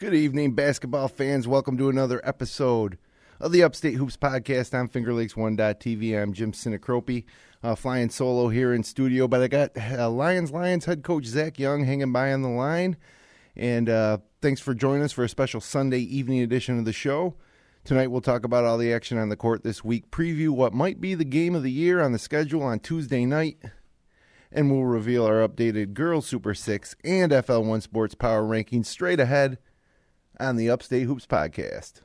Good evening, basketball fans. Welcome to another episode of the Upstate Hoops Podcast on FingerLakes1.tv. I'm Jim Sinacropi, flying solo here in studio, but I got Lyons head coach Zac Young hanging by on the line. And thanks for joining us for a special Sunday evening edition of the show. Tonight we'll talk about all the action on the court this week, preview what might be the game of the year on the schedule on Tuesday night, and we'll reveal our updated Girls Super 6 and FL1 Sports Power Rankings straight ahead on the Upstate Hoops Podcast.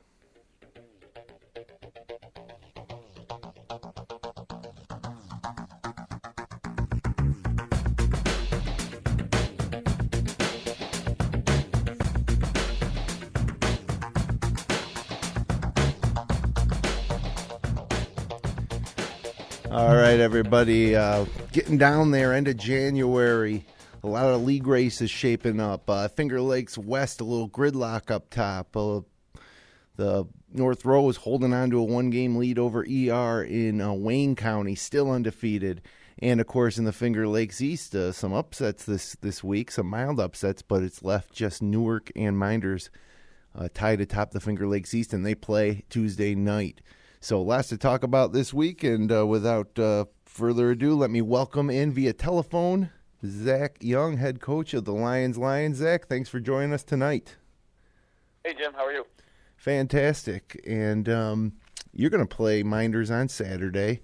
All right, everybody, getting down there, end of January. A lot of league races shaping up. Finger Lakes West, a little gridlock up top. The North Row is holding on to a one-game lead over ER in Wayne County, still undefeated. And, of course, in the Finger Lakes East, some upsets this week, some mild upsets, but it's left just Newark and Minders tied atop the Finger Lakes East, and they play Tuesday night. So lots to talk about this week, and without further ado, let me welcome in via telephone Zac Young, head coach of the Lyons. Zac, thanks for joining us tonight. Hey, Jim. How are you? Fantastic. And you're going to play Minders on Saturday.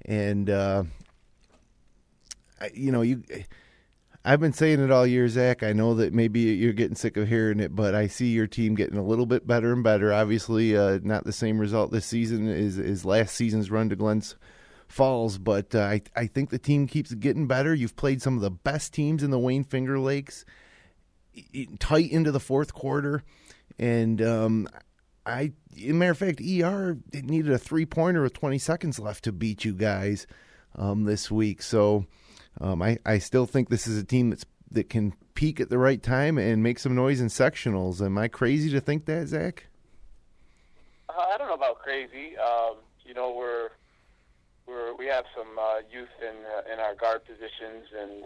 And, I've been saying it all year, Zac. I know that maybe you're getting sick of hearing it, but I see your team getting a little bit better and better. Obviously, not the same result this season as last season's run to Glens Falls, but I think the team keeps getting better. You've played some of the best teams in the Wayne Finger Lakes, tight into the fourth quarter, and as a matter of fact, ER needed a three-pointer with 20 seconds left to beat you guys this week. So I still think this is a team that can peak at the right time and make some noise in sectionals. Am I crazy to think that, Zac? I don't know about crazy. We have some youth in our guard positions, and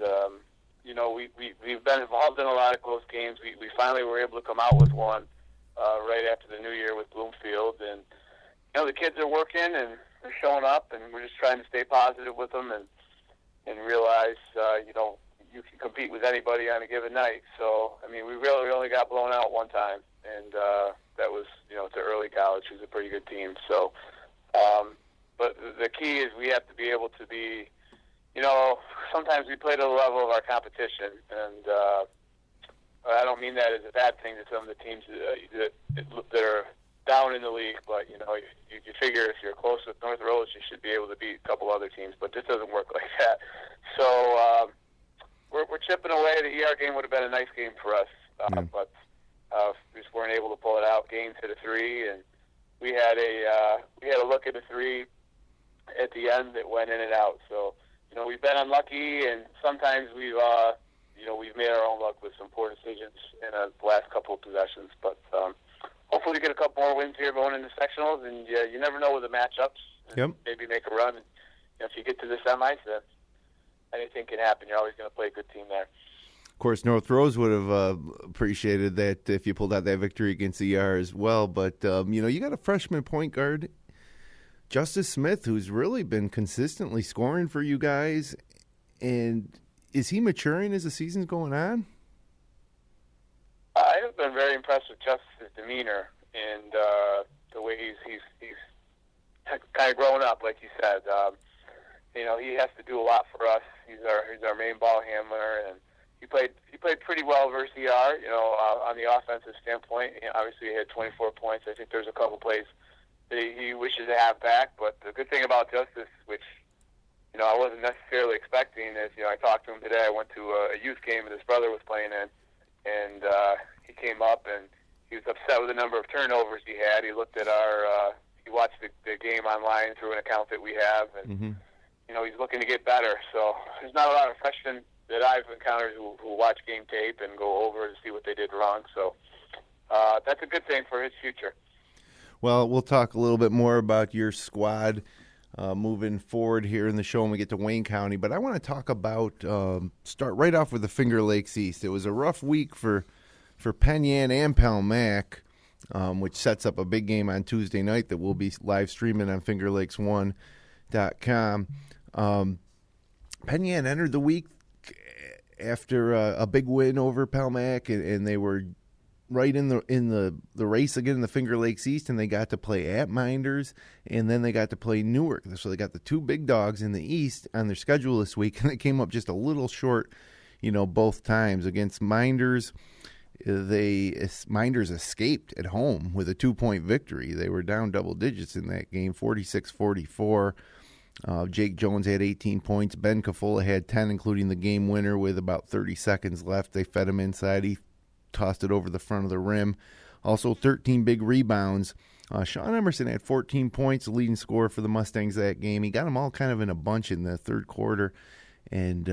we've been involved in a lot of close games. We finally were able to come out with one right after the New Year with Bloomfield, and the kids are working and they're showing up, and we're just trying to stay positive with them and realize you can compete with anybody on a given night. So we really only got blown out one time, and that was to early college, who's a pretty good team. So. But the key is we have to be able to be, sometimes we play to the level of our competition, and I don't mean that as a bad thing to some of the teams that are down in the league, but, you figure if you're close with North Rose, you should be able to beat a couple other teams, but this doesn't work like that. So we're chipping away. The ER game would have been a nice game for us, but we just weren't able to pull it out. Gaines hit a three, and we had a look at a three at the end that went in and out. So, we've been unlucky, and sometimes we've made our own luck with some poor decisions in the last couple of possessions. But hopefully we get a couple more wins here going into sectionals, and you never know with the matchups. Yep. Maybe make a run. And, if you get to the semis, then anything can happen. You're always going to play a good team there. Of course, North Rose would have appreciated that if you pulled out that victory against ER as well. But, you got a freshman point guard, Justice Smith, who's really been consistently scoring for you guys. And is he maturing as the season's going on? I have been very impressed with Justice's demeanor and the way he's kind of grown up, like you said. He has to do a lot for us. He's our main ball handler, and he played pretty well versus ER. On the offensive standpoint, obviously he had 24 points. I think there's a couple plays that he wishes to have back. But the good thing about Justice, which I wasn't necessarily expecting, is I talked to him today. I went to a youth game that his brother was playing in, and he came up and he was upset with the number of turnovers he had. He looked at he watched the game online through an account that we have, and he's looking to get better. So there's not a lot of freshmen that I've encountered who watch game tape and go over to see what they did wrong. So that's a good thing for his future. Well, we'll talk a little bit more about your squad moving forward here in the show when we get to Wayne County. But I want to talk about, start right off with the Finger Lakes East. It was a rough week for for Penn Yan and Palmac, which sets up a big game on Tuesday night that we'll be live streaming on FingerLakes1.com. Penn Yan entered the week after a big win over Palmac, and they were right in the race again in the Finger Lakes East, and they got to play at Minders, and then they got to play Newark. So they got the two big dogs in the East on their schedule this week, and they came up just a little short, both times. Against Minders, Minders escaped at home with a 2-point victory. They were down double digits in that game, 46-44. Jake Jones had 18 points. Ben Cafola had 10, including the game winner with about 30 seconds left. They fed him inside. He tossed it over the front of the rim. Also 13 big rebounds. Sean Emerson had 14 points, the leading scorer for the Mustangs that game. He got them all kind of in a bunch in the third quarter. And,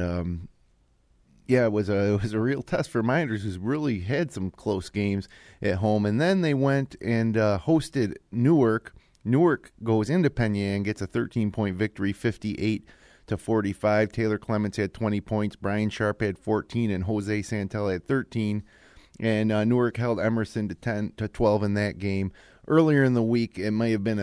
it was a real test for Minders, who's really had some close games at home. And then they went and hosted Newark. Newark goes into Penn Yan, gets a 13-point victory, 58-45. Taylor Clements had 20 points. Brian Sharp had 14, and Jose Santel had 13. And Newark held Emerson to 10-12 in that game. Earlier in the week, it may have been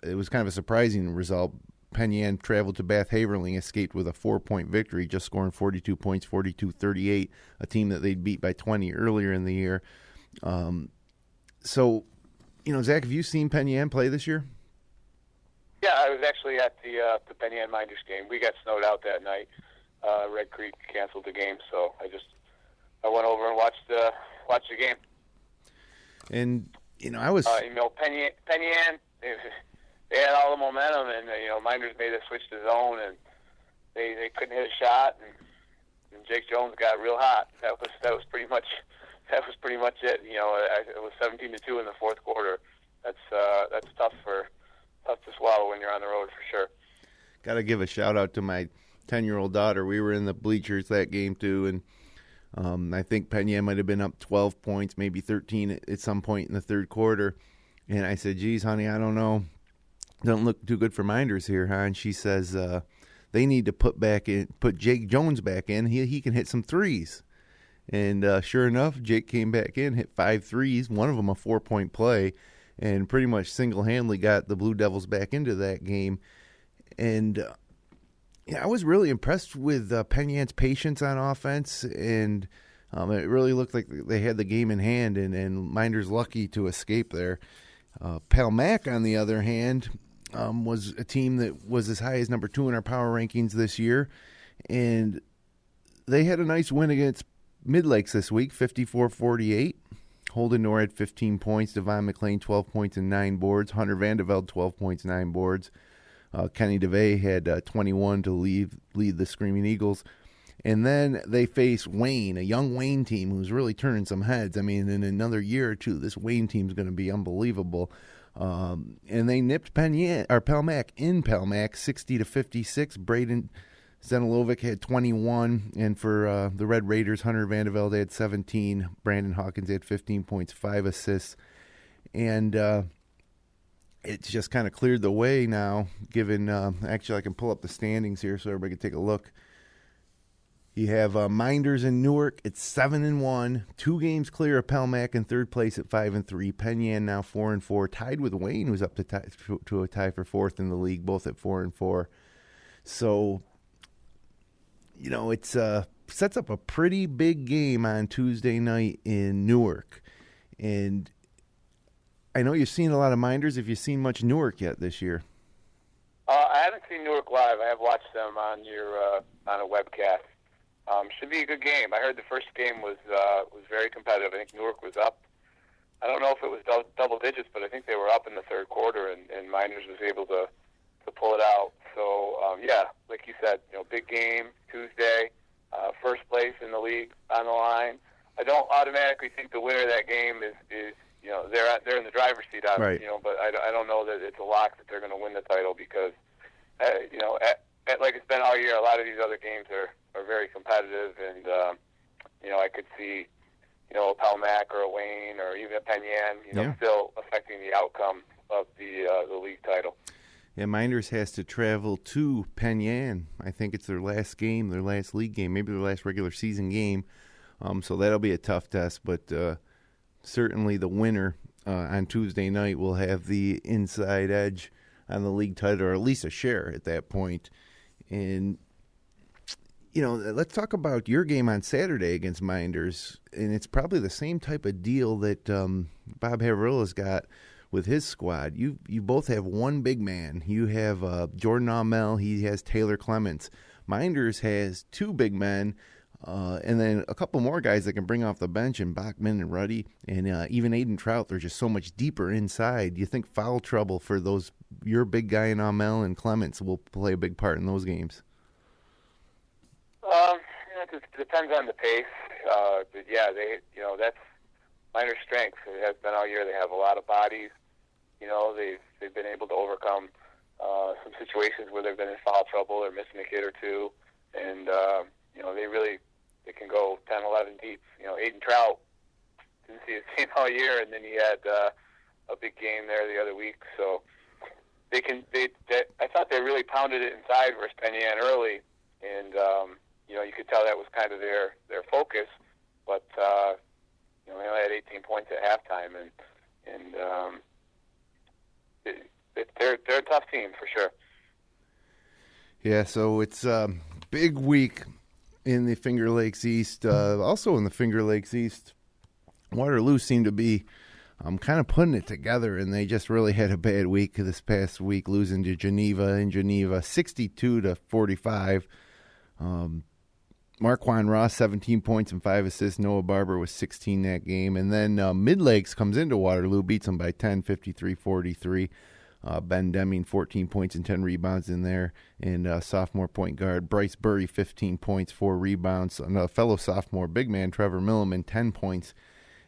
it was kind of a surprising result. Penn Yan traveled to Bath Haverling, escaped with a 4-point victory, just scoring 42 points, 42-38, a team that they'd beat by 20 earlier in the year. So, Zach, have you seen Penn Yan play this year? Yeah, I was actually at the Penn Yan Minders game. We got snowed out that night. Red Creek canceled the game, so I went over and watched the game. And I was Penn Yan, they had all the momentum, and Minders made a switch to zone, and they couldn't hit a shot, and Jake Jones got real hot. That was pretty much it. It was 17-2 in the fourth quarter. That's tough to swallow when you're on the road for sure. Got to give a shout out to my 10-year-old daughter. We were in the bleachers that game too, and I think Penn Yan might have been up 12 points, maybe 13 at some point in the third quarter. And I said, "Geez, honey, I don't know. Don't look too good for Minders here, huh?" And she says, "They need to put Jake Jones back in. He can hit some threes." And sure enough, Jake came back in, hit 5 threes, one of them a 4-point play, and pretty much single-handedly got the Blue Devils back into that game. And I was really impressed with Penn Yan's patience on offense, and it really looked like they had the game in hand, and Minders lucky to escape there. Palmac, on the other hand, was a team that was as high as number 2 in our power rankings this year, and they had a nice win against Mid-Lakes this week, 54-48. Holden Noor had 15 points, Devon McLean 12 points and 9 boards, Hunter Vandeveld 12 points, 9 boards. Kenny DeVay had 21 to lead the Screaming Eagles. And then they face Wayne, a young Wayne team who's really turning some heads. I mean, in another year or two, this Wayne team's going to be unbelievable. And they nipped Palmac in Palmac, 60-56. Braden Zenilovic had 21, and for the Red Raiders, Hunter Vandeveld had 17. Brandon Hawkins had 15 points, 5 assists. And it's just kind of cleared the way now, given actually I can pull up the standings here so everybody can take a look. You have Minders and Newark at 7-1, 2 games clear of Palmac in third place at 5-3. Penn Yan now 4-4, tied with Wayne, who's up to a tie for 4th in the league, both at 4-4. So, it's sets up a pretty big game on Tuesday night in Newark. And I know you've seen a lot of Minders. Have you seen much Newark yet this year? I haven't seen Newark live. I have watched them on on a webcast. Should be a good game. I heard the first game was very competitive. I think Newark was up. I don't know if it was double digits, but I think they were up in the third quarter, and Minders was able to pull it out. So like you said, big game Tuesday, first place in the league on the line. I don't automatically think the winner of that game is they're in the driver's seat, right. But I don't know that it's a lock that they're going to win the title because like it's been all year, a lot of these other games are very competitive, and I could see a Palmac or a Wayne or even a Penn Yan still affecting the outcome of the league title. Yeah, Minders has to travel to Penn Yan. I think it's their last game, their last league game, maybe their last regular season game. So that'll be a tough test. But certainly the winner on Tuesday night will have the inside edge on the league title, or at least a share at that point. And, let's talk about your game on Saturday against Minders. And it's probably the same type of deal that Bob Havrilla's got with his squad. You both have one big man. You have Jordan Aumel. He has Taylor Clements. Minders has two big men, and then a couple more guys that can bring off the bench, and Bachman and Ruddy, and even Aiden Trout. They're just so much deeper inside. Do you think foul trouble for your big guy in Aumel and Clements will play a big part in those games? It depends on the pace. But yeah, that's Minders' strength. It has been all year. They have a lot of bodies. They've been able to overcome some situations where they've been in foul trouble or missing a kid or two, and they can go 10, 11 deep. Aiden Trout didn't see his team all year, and then he had a big game there the other week. So I thought they really pounded it inside versus Penyan early, and you could tell that was kind of their focus. But they only had 18 points at halftime, and they're a tough team for sure. Yeah, so it's a big week in the Finger Lakes East. Also in the Finger Lakes East, Waterloo seemed to be kind of putting it together, and they just really had a bad week this past week, losing to Geneva in Geneva, 62-45. Marquand Ross, 17 points and 5 assists. Noah Barber was 16 that game. And then Mid-Lakes comes into Waterloo, beats them by 10, 53-43. Ben Deming, 14 points and 10 rebounds in there. And sophomore point guard Bryce Burry, 15 points, 4 rebounds. And a fellow sophomore big man, Trevor Milliman, 10 points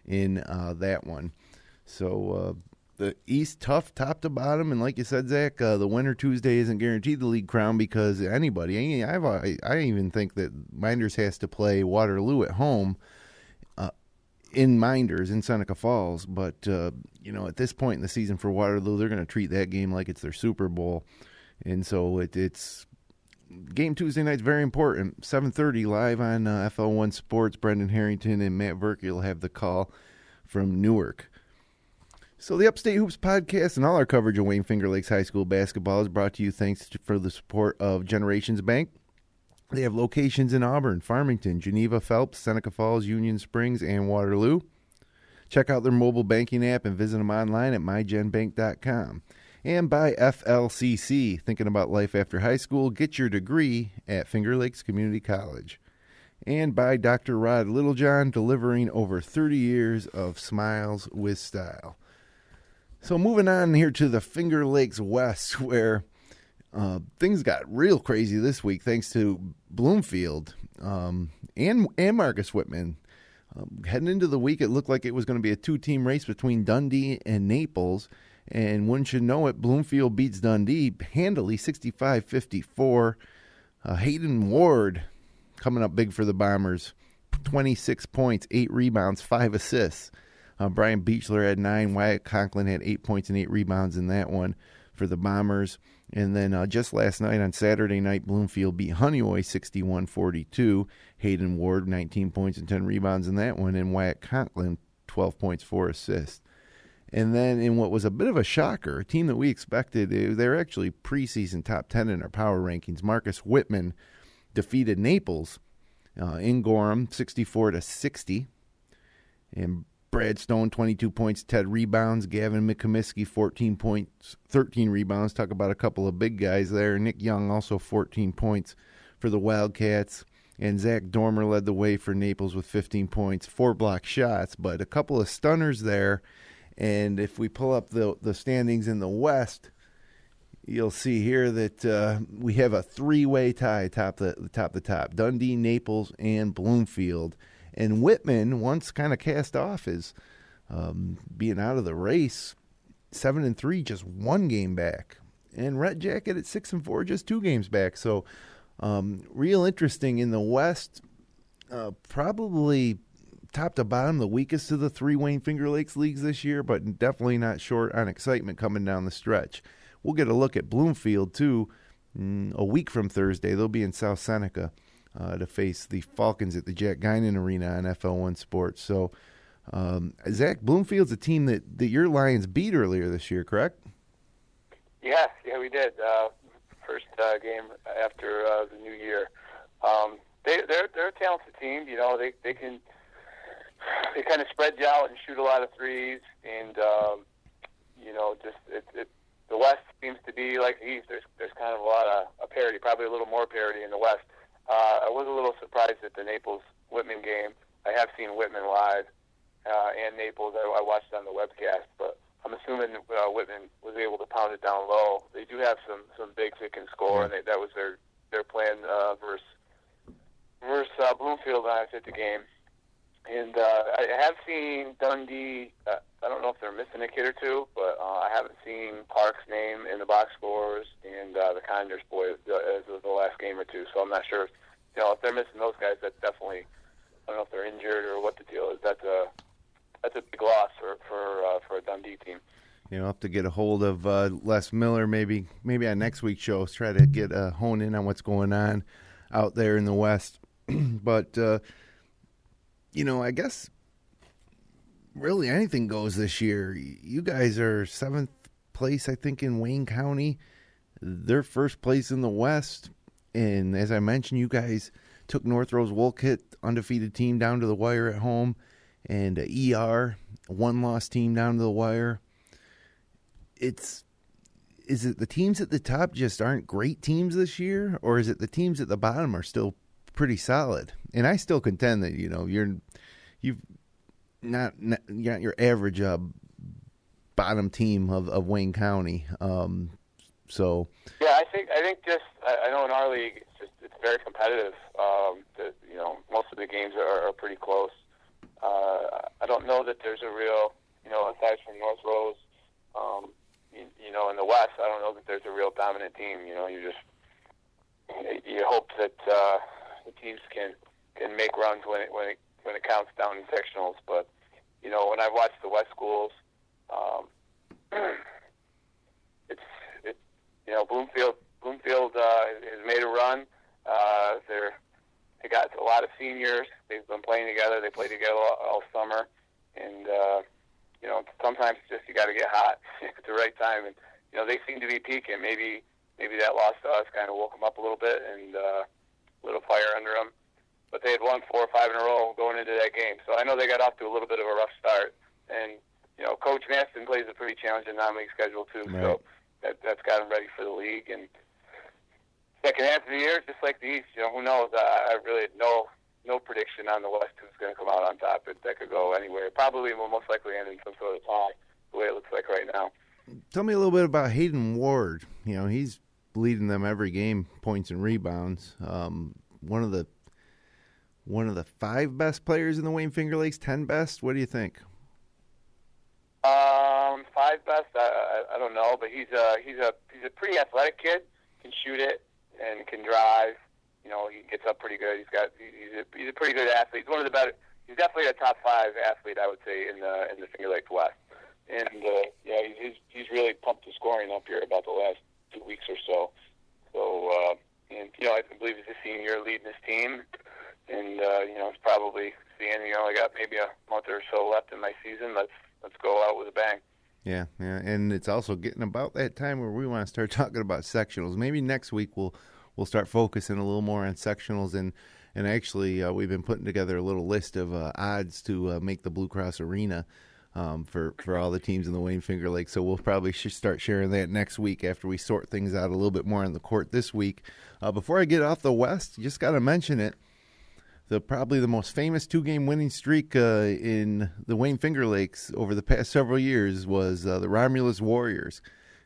in that one. So the East, tough top to bottom. And like you said, Zach, the winner Tuesday isn't guaranteed the league crown because anybody. I even think that Minders has to play Waterloo at home in Minders in Seneca Falls. But, at this point in the season for Waterloo, they're going to treat that game like it's their Super Bowl. And so it's game Tuesday night's very important. 7:30 live on FL1 Sports. Brendan Harrington and Matt Verkey will have the call from Newark. So the Upstate Hoops podcast and all our coverage of Wayne Finger Lakes High School basketball is brought to you thanks for the support of Generations Bank. They have locations in Auburn, Farmington, Geneva, Phelps, Seneca Falls, Union Springs, and Waterloo. Check out their mobile banking app and visit them online at mygenbank.com. And by FLCC, thinking about life after high school, get your degree at Finger Lakes Community College. And by Dr. Rod Littlejohn, delivering over 30 years of smiles with style. So moving on here to the Finger Lakes West, where things got real crazy this week thanks to Bloomfield and Marcus Whitman. Heading into the week, it looked like it was going to be a two-team race between Dundee and Naples. And wouldn't you know it, Bloomfield beats Dundee handily, 65-54. Hayden Ward coming up big for the Bombers, 26 points, 8 rebounds, 5 assists. Brian Beechler had 9. Wyatt Conklin had 8 points and 8 rebounds in that one for the Bombers. And then just last night on Saturday night, Bloomfield beat Honeoye 61-42. Hayden Ward, 19 points and 10 rebounds in that one. And Wyatt Conklin, 12 points, 4 assists. And then in what was a bit of a shocker, a team that we expected, they're actually preseason top 10 in our power rankings. Marcus Whitman defeated Naples in Gorham 64-60. And Brad Stone, 22 points, 10 rebounds. Gavin McComiskey, 14 points, 13 rebounds. Talk about a couple of big guys there. Nick Young, also 14 points for the Wildcats. And Zach Dormer led the way for Naples with 15 points, 4 block shots, but a couple of stunners there. And if we pull up the standings in the West, you'll see here that we have a 3-way tie top the top. Dundee, Naples, and Bloomfield. And Whitman, once kind of cast off as being out of the race, 7-3, just 1 game back. And Red Jacket at 6-4, just 2 games back. So real interesting in the West. Probably top to bottom, the weakest of the 3 Wayne Finger Lakes leagues this year, but definitely not short on excitement coming down the stretch. We'll get a look at Bloomfield, too, a week from Thursday. They'll be in South Seneca to face the Falcons at the Jack Guinan Arena on FL1 Sports. So Zach, Bloomfield's a team that your Lions beat earlier this year, correct? Yeah, we did. First game after the new year. They're a talented team. You know, they kind of spread you out and shoot a lot of threes, and you know, just the West seems to be like the East. There's kind of a lot of parity, probably a little more parity in the West. I was a little surprised at the Naples-Whitman game. I have seen Whitman live and Naples. I watched on the webcast, but I'm assuming Whitman was able to pound it down low. They do have some bigs that can score, and that was their plan versus Bloomfield when I was at the game. And I have seen Dundee. I don't know if they're missing a kid or two, but I haven't seen Park's name in the box scores and the Conyers boy as of the last game or two. So I'm not sure. If they're missing those guys, that's definitely. I don't know if they're injured or what the deal is. That's a big loss for a Dundee team. I'll have to get a hold of Les Miller maybe on next week's show. Try to get hone in on what's going on out there in the West. But I guess really anything goes this year. You guys are 7th place, I think, in Wayne County. They're first place in the West. And as I mentioned, you guys took North Rose Wolcott, undefeated team, down to the wire at home. And ER, a one-loss team, down to the wire. Is it the teams at the top just aren't great teams this year? Or is it the teams at the bottom are still pretty solid? And I still contend that, you've not your average bottom team of Wayne County. So yeah, I think just I know in our league it's very competitive. Most of the games are pretty close. I don't know that there's a real aside from North Rose, in the West, I don't know that there's a real dominant team. You hope that the teams can make runs when it counts down in sectionals. But when I've watched the West schools, Bloomfield has made a run. They got a lot of seniors. They've been playing together. They play together all summer, and sometimes you got to get hot at the right time. And they seem to be peaking. Maybe that loss to us kind of woke them up a little bit and lit a fire under them. But they had won 4 or 5 in a row going into that game, so I know they got off to a little bit of a rough start. And Coach Maston plays a pretty challenging non-league schedule too, right. So that's got them ready for the league. And second half of the year, just like the East, who knows? I really had no prediction on the West who's going to come out on top. That could go anywhere. Probably will most likely end in some sort of tie, the way it looks like right now. Tell me a little bit about Hayden Ward. He's leading them every game, points and rebounds. One of the 5 best players in the Wayne Finger Lakes, 10 best. What do you think? 5 best. I don't know, but he's a pretty athletic kid. Can shoot it and can drive. He gets up pretty good. He's a pretty good athlete. He's one of the better. He's definitely a top 5 athlete, I would say, in the Finger Lakes West. And he's really pumped the scoring up here about the last 2 weeks or so. So I believe he's a senior leading his team, and it's probably the end. I got maybe a month or so left in my season. Let's go out with a bang. Yeah, and it's also getting about that time where we want to start talking about sectionals. Maybe next week we'll start focusing a little more on sectionals, and actually we've been putting together a little list of odds to make the Blue Cross Arena for all the teams in the Wayne Finger Lakes. So we'll probably start sharing that next week after we sort things out a little bit more on the court this week. Before I get off the West, just got to mention it. Probably the most famous 2-game winning streak in the Wayne Finger Lakes over the past several years was the Romulus Warriors,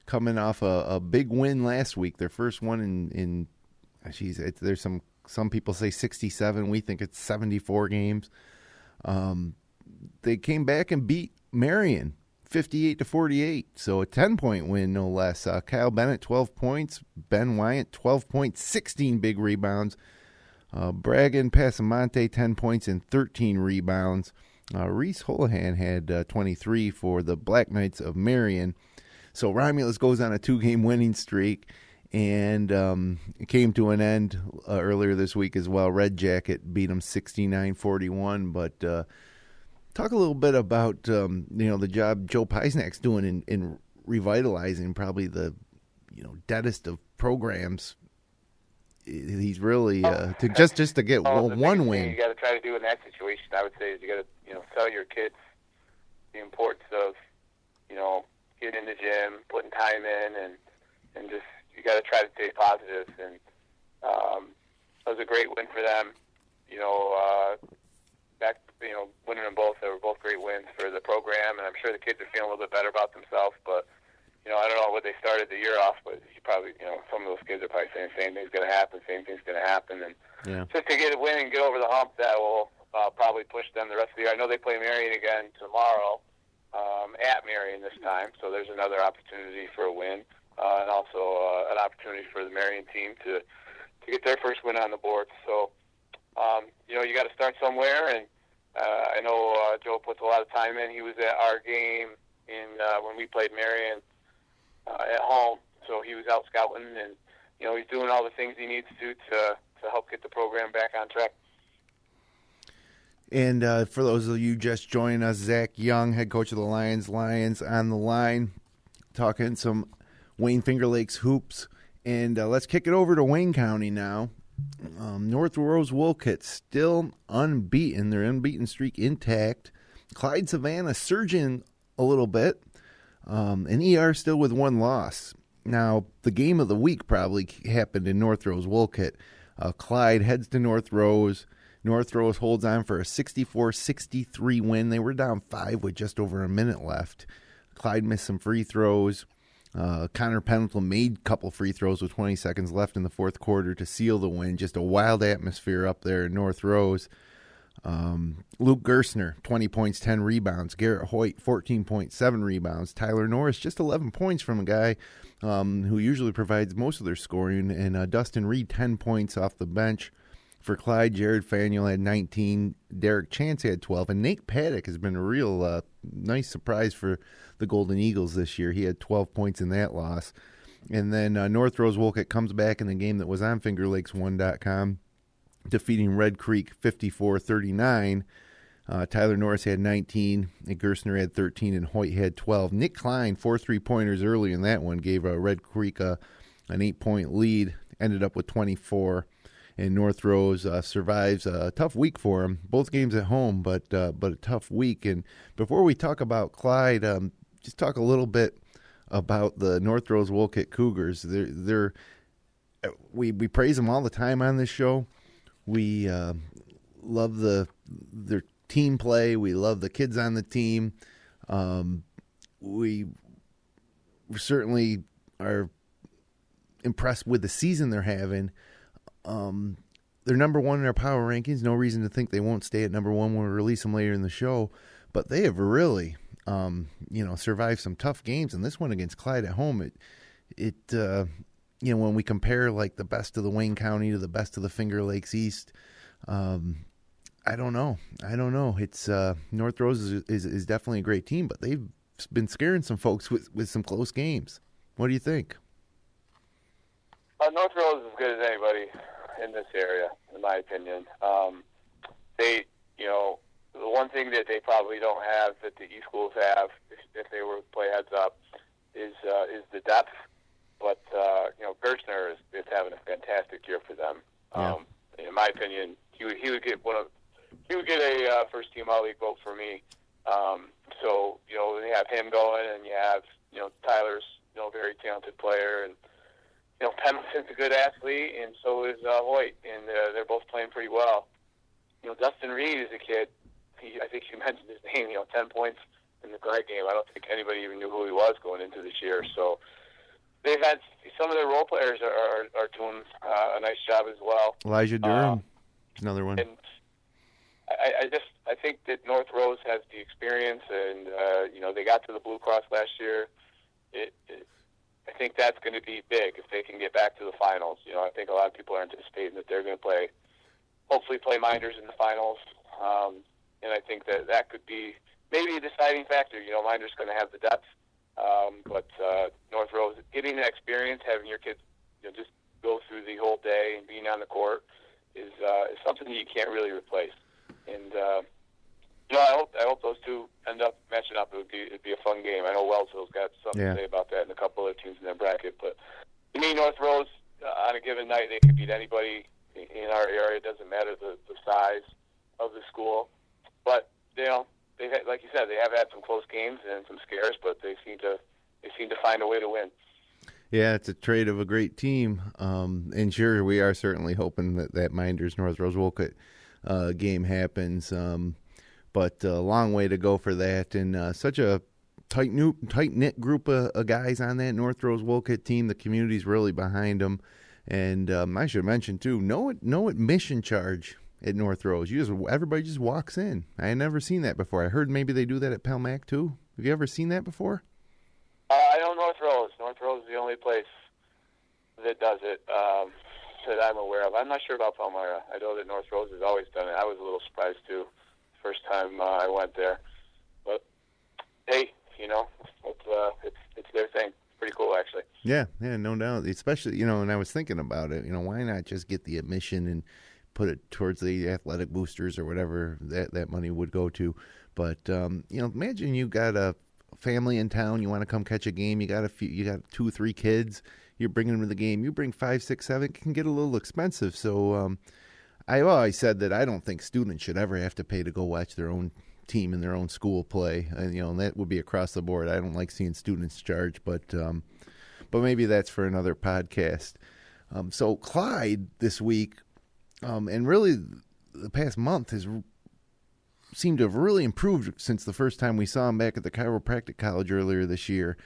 coming off a big win last week. Their first one in there's some people say 67. We think it's 74 games. They came back and beat Marion 58-48. So a 10-point win, no less. Kyle Bennett, 12 points. Ben Wyant, 12 points, 16 big rebounds. Bragan Passamonte, 10 points and 13 rebounds. Reese Holohan had 23 for the Black Knights of Marion. So Romulus goes on a 2-game winning streak, and it came to an end earlier this week as well. Red Jacket beat them 69-41, but Talk a little bit about the job Joe Peisnack's doing in revitalizing probably the deadest of programs. He's really just to get one win. You got to try to do in that situation, I would say, is you got to tell your kids the importance of getting in the gym, putting time in, and just you got to try to stay positive. And it was a great win for them. Winning them both, they were both great wins for the program, and I'm sure the kids are feeling a little bit better about themselves. But I don't know what they started the year off, but you probably, some of those kids are probably saying same thing's going to happen, and just to get a win and get over the hump, that will probably push them the rest of the year. I know they play Marion again tomorrow, at Marion this time, so there's another opportunity for a win, and also an opportunity for the Marion team to get their first win on the board. So, you got to start somewhere, and I know Joe puts a lot of time in. He was at our game when we played Marion at home, so he was out scouting, and he's doing all the things he needs to help get the program back on track. And for those of you just joining us, Zac Young, head coach of the Lyons on the line, talking some Wayne Finger Lakes hoops. And let's kick it over to Wayne County now. North Rose Wolcott still unbeaten. Their unbeaten streak intact. Clyde Savannah surging a little bit. And ER still with one loss. Now, the game of the week probably happened in North Rose Wolcott. Clyde heads to North Rose. North Rose holds on for a 64-63 win. They were down 5 with just over a minute left. Clyde missed some free throws. Connor Pendleton made a couple free throws with 20 seconds left in the fourth quarter to seal the win. Just a wild atmosphere up there in North Rose. Luke Gerstner, 20 points, 10 rebounds. Garrett Hoyt, 14.7 rebounds. Tyler Norris, just 11 points from a guy who usually provides most of their scoring. And Dustin Reed, 10 points off the bench. For Clyde, Jared Faneuil had 19. Derek Chance had 12. And Nate Paddock has been a real nice surprise for the Golden Eagles this year. He had 12 points in that loss. And then North Rose Wolcott comes back in the game that was on FingerLakes1.com, defeating Red Creek 54-39. Tyler Norris had 19, and Gerstner had 13, and Hoyt had 12. Nick Klein, 4 3-pointers early in that one, gave Red Creek an 8-point lead, ended up with 24. And North Rose survives a tough week for them. Both games at home, but a tough week. And before we talk about Clyde, just talk a little bit about the North Rose Wolcott Cougars. We praise them all the time on this show. We love their team play. We love the kids on the team. We certainly are impressed with the season they're having. They're number one in our power rankings. No reason to think they won't stay at number one when we release them later in the show. But they have really, survived some tough games. And this one against Clyde at home, when we compare like the best of the Wayne County to the best of the Finger Lakes East, I don't know. It's North Rose is definitely a great team, but they've been scaring some folks with some close games. What do you think? North Rose is as good as anybody in this area, in my opinion. The one thing that they probably don't have that the East schools have, if they were to play heads up, is the depth. But Gerstner is having a fantastic year for them. Yeah. In my opinion, he would get a first team All-League vote for me. So when you have him going, and you have Tyler's a very talented player, and Pendleton's a good athlete, and so is Hoyt, and they're both playing pretty well. Dustin Reed is a kid. I think you mentioned his name. 10 points in the Clyde game. I don't think anybody even knew who he was going into this year. So they've had some of their role players are doing a nice job as well. Elijah Durham, another one. And I think that North Rose has the experience, and they got to the Blue Cross last year. I think that's going to be big if they can get back to the finals. I think a lot of people are anticipating that they're going to hopefully play Minders in the finals. And I think that could be maybe a deciding factor. Minders going to have the depth. But North Rose, getting the experience, having your kids just go through the whole day and being on the court is something that you can't really replace. And I hope those two end up matching up. It'd be a fun game. I know Wellsville's got something to say about that and a couple other teams in their bracket. But to me, North Rose, on a given night, they could beat anybody in our area. It doesn't matter the size of the school. But, they've had, like you said, they have had some close games and some scares, but they seem to find a way to win. Yeah, it's a trait of a great team. And sure, we are certainly hoping that Minders North Rose Wolcott game happens. But a long way to go for that. And such a tight-knit group of guys on that North Rose Wolcott team. The community's really behind them. And I should mention, too, no admission charge at North Rose. Everybody just walks in. I had never seen that before. I heard maybe they do that at Pelmac, too. Have you ever seen that before? I know North Rose. North Rose is the only place that does it that I'm aware of. I'm not sure about Palmyra. I know that North Rose has always done it. I was a little surprised, too, first time I went there. But, hey, it's their thing. It's pretty cool, actually. Yeah, no doubt. Especially, and I was thinking about it, why not just get the admission and put it towards the athletic boosters or whatever that money would go to. But, imagine you got a family in town, you want to come catch a game, you got 2 or 3 kids, you're bringing them to the game, you bring 5, 6, 7, it can get a little expensive. So I always said that I don't think students should ever have to pay to go watch their own team in their own school play, and that would be across the board. I don't like seeing students charge, but maybe that's for another podcast. So Clyde this week, and really the past month has seemed to have really improved since the first time we saw him back at the chiropractic college earlier this year.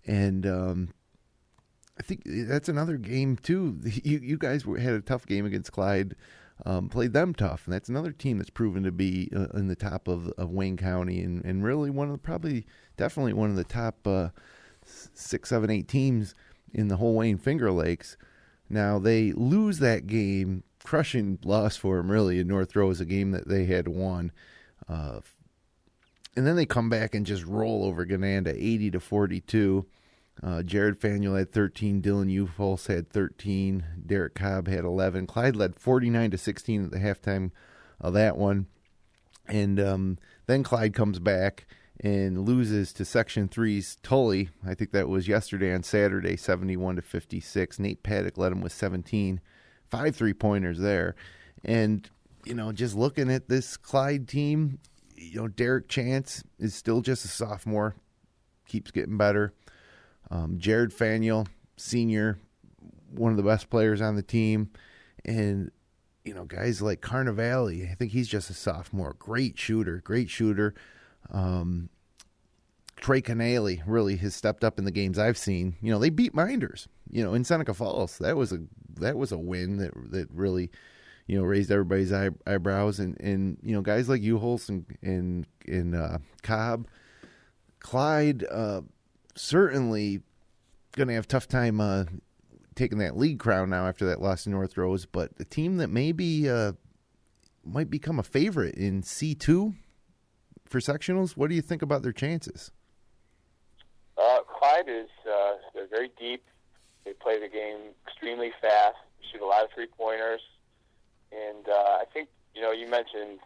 And I think that's another game, too. You guys had a tough game against Clyde, played them tough. And that's another team that's proven to be in the top of Wayne County and really definitely one of the top 6, 7, 8 teams in the whole Wayne Finger Lakes. Now, they lose that game, crushing loss for them, really, in North Rose, a game that they had won. And then they come back and just roll over Gananda 80-42. Jared Fanuel had 13. Dylan Ufholz had 13. Derek Cobb had 11. Clyde led 49-16 at the halftime of that one. And then Clyde comes back and loses to Section 3's Tully. I think that was yesterday on Saturday, 71-56. Nate Paddock led him with 17. 5 3-pointers there. And, just looking at this Clyde team, Derek Chance is still just a sophomore, keeps getting better. Jared Fanuel, senior, one of the best players on the team. And, guys like Carnivale, I think he's just a sophomore. Great shooter. Trey Canale really has stepped up in the games I've seen. They beat Minders, in Seneca Falls. That was a win that really, raised everybody's eyebrows. And guys like Uholz and Cobb, Clyde, certainly going to have a tough time taking that league crown now after that loss to North Rose. But a team that maybe might become a favorite in C2 for sectionals. What do you think about their chances? Clyde they're very deep. They play the game extremely fast, shoot a lot of 3-pointers. And I think, you mentioned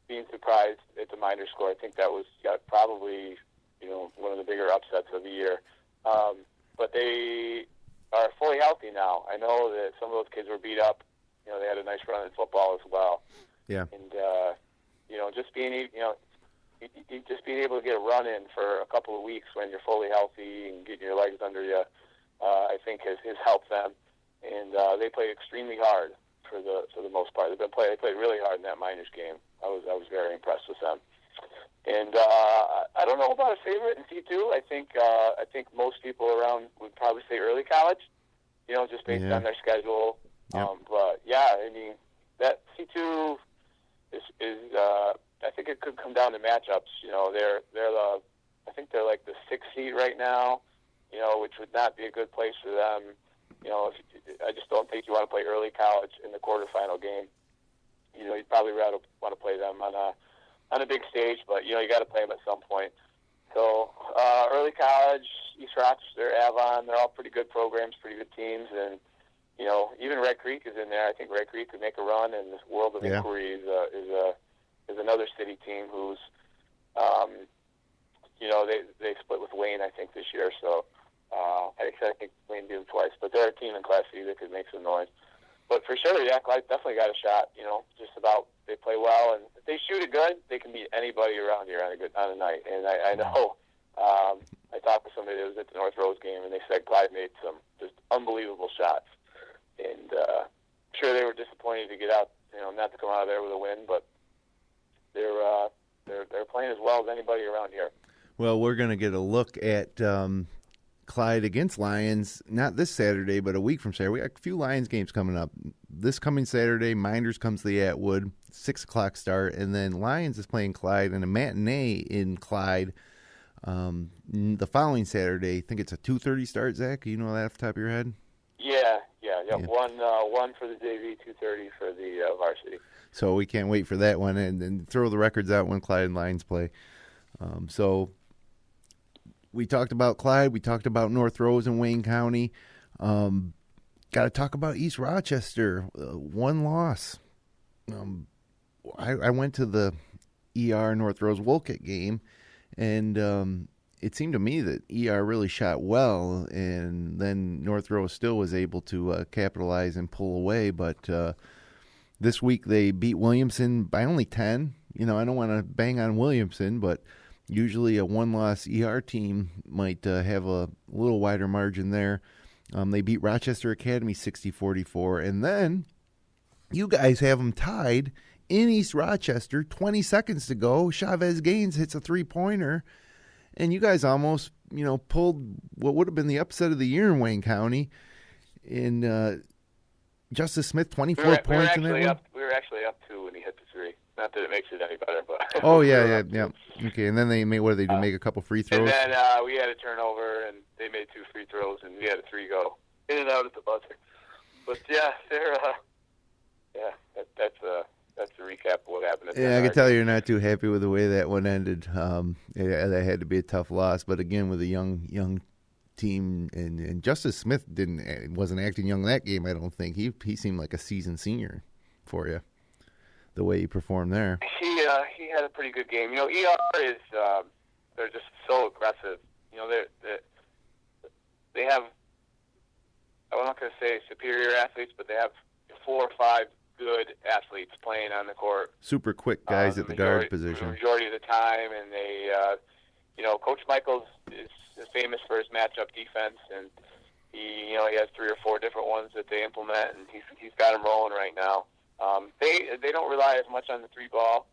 being surprised at the Minder score. I think that was probably, one of the bigger upsets of the year. But they are fully healthy now. I know that some of those kids were beat up. They had a nice run in football as well. Yeah. And, just being able to get a run in for a couple of weeks when you're fully healthy and getting your legs under you, I think has helped them. And they played extremely hard for the most part. They played really hard in that Miners game. I was very impressed with them. And I don't know about a favorite in C2. I think most people around would probably say early college, just based on their schedule. Yep. But yeah, I mean that C2 is I think it could come down to matchups. I think they're like the 6th seed right now, which would not be a good place for them. I just don't think you want to play early college in the quarterfinal game. You'd probably rather want to play them on a big stage, but you got to play them at some point. So early college, East Rochester, Avon, they're all pretty good programs, pretty good teams, and even Red Creek is in there. I think Red Creek could make a run, and this World of Inquiry is is another city team who's, they split with Wayne, I think, this year. So I think Wayne beat them twice. But they're a team in Class C that could make some noise. But for sure, yeah, Clyde definitely got a shot. Just about they play well, and if they shoot it good, they can beat anybody around here on a night. And I know I talked to somebody that was at the North Rose game, and they said Clyde made some just unbelievable shots. And I'm sure they were disappointed to get out, not to come out of there with a win, but they're playing as well as anybody around here. Well, we're going to get a look at Clyde against Lyons, not this Saturday, but a week from Saturday. We got a few Lyons games coming up. This coming Saturday, Minders comes to the Atwood, 6 o'clock start, and then Lyons is playing Clyde in a matinee in Clyde the following Saturday. I think it's a 2:30 start, Zach. You know that off the top of your head? Yeah. One for the JV, 2:30 for the varsity. So we can't wait for that one, and throw the records out when Clyde and Lyons play. So we talked about Clyde. We talked about North Rose and Wayne County. Got to talk about East Rochester. One loss. I went to the ER North Rose Wolcott game, and it seemed to me that ER really shot well, and then North Rose still was able to capitalize and pull away. But this week they beat Williamson by only 10. I don't want to bang on Williamson, but usually a one-loss ER team might have a little wider margin there. They beat Rochester Academy 60-44, and then you guys have them tied in East Rochester, 20 seconds to go. Chavez Gaines hits a three-pointer, and you guys almost, pulled what would have been the upset of the year in Wayne County. And Justice Smith, 24 points in that one. We were actually up 2 when he hit the three. Not that it makes it any better, but oh yeah. Okay, and then they made what did they do? Make a couple free throws. And then we had a turnover, and they made 2 free throws, and we had a 3 go in and out at the buzzer. But yeah, they're that's the recap of what happened. I can tell you're not too happy with the way that one ended. That had to be a tough loss, but again with a young team, and Justice Smith wasn't acting young that game. I don't think he seemed like a seasoned senior for you. The way he performed there, he had a pretty good game. ER is they're just so aggressive. They have, I'm not going to say superior athletes, but they have 4 or 5 good athletes playing on the court. Super quick guys at the guard position. The majority of the time, and they, Coach Michaels is famous for his matchup defense, and he has 3 or 4 different ones that they implement, and he's got them rolling right now. They don't rely as much on the 3 ball,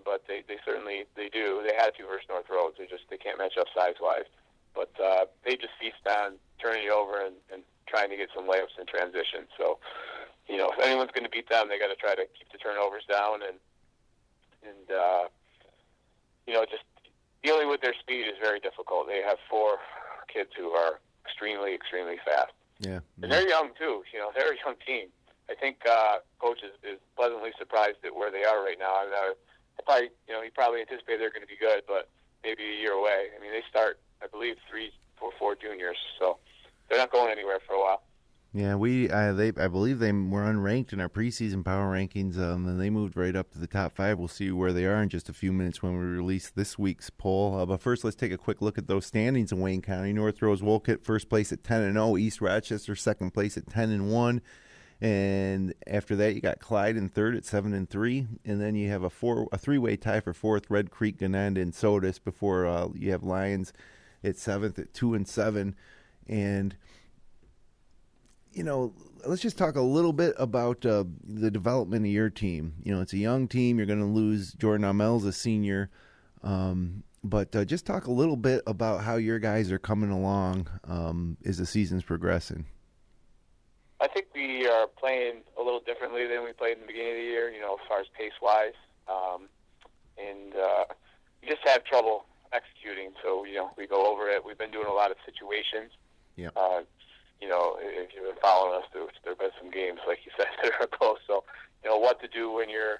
but they certainly do. They had to versus North Rose. They can't match up size wise, but they just feast on turning you over and trying to get some layups in transition. So, if anyone's going to beat them, they got to try to keep the turnovers down and just dealing with their speed is very difficult. They have 4 kids who are extremely, extremely fast. Yeah, and they're young too. They're a young team. I think Coach is pleasantly surprised at where they are right now. He probably anticipated they're going to be good, but maybe a year away. I mean, they start, I believe, 3 or 4 juniors, so they're not going anywhere for a while. Yeah, I believe they were unranked in our preseason power rankings, and they moved right up to the top 5. We'll see where they are in just a few minutes when we release this week's poll. But first, let's take a quick look at those standings in Wayne County. North Rose Wolcott first place at 10-0, East Rochester second place at 10-1. And after that, you got Clyde in third at 7-3, and then you have a 3-way tie for fourth, Red Creek, Gananda, and Sodus. Before you have Lyons at 7th at 2-7, and let's just talk a little bit about the development of your team. It's a young team. You're going to lose Jordan Amel's a senior, but just talk a little bit about how your guys are coming along as the season's progressing. I think we are playing a little differently than we played in the beginning of the year, as far as pace-wise. And we just have trouble executing. So, we go over it. We've been doing a lot of situations. Yeah. If you've been following us, there have been some games, like you said, that are close. So, what to do when you're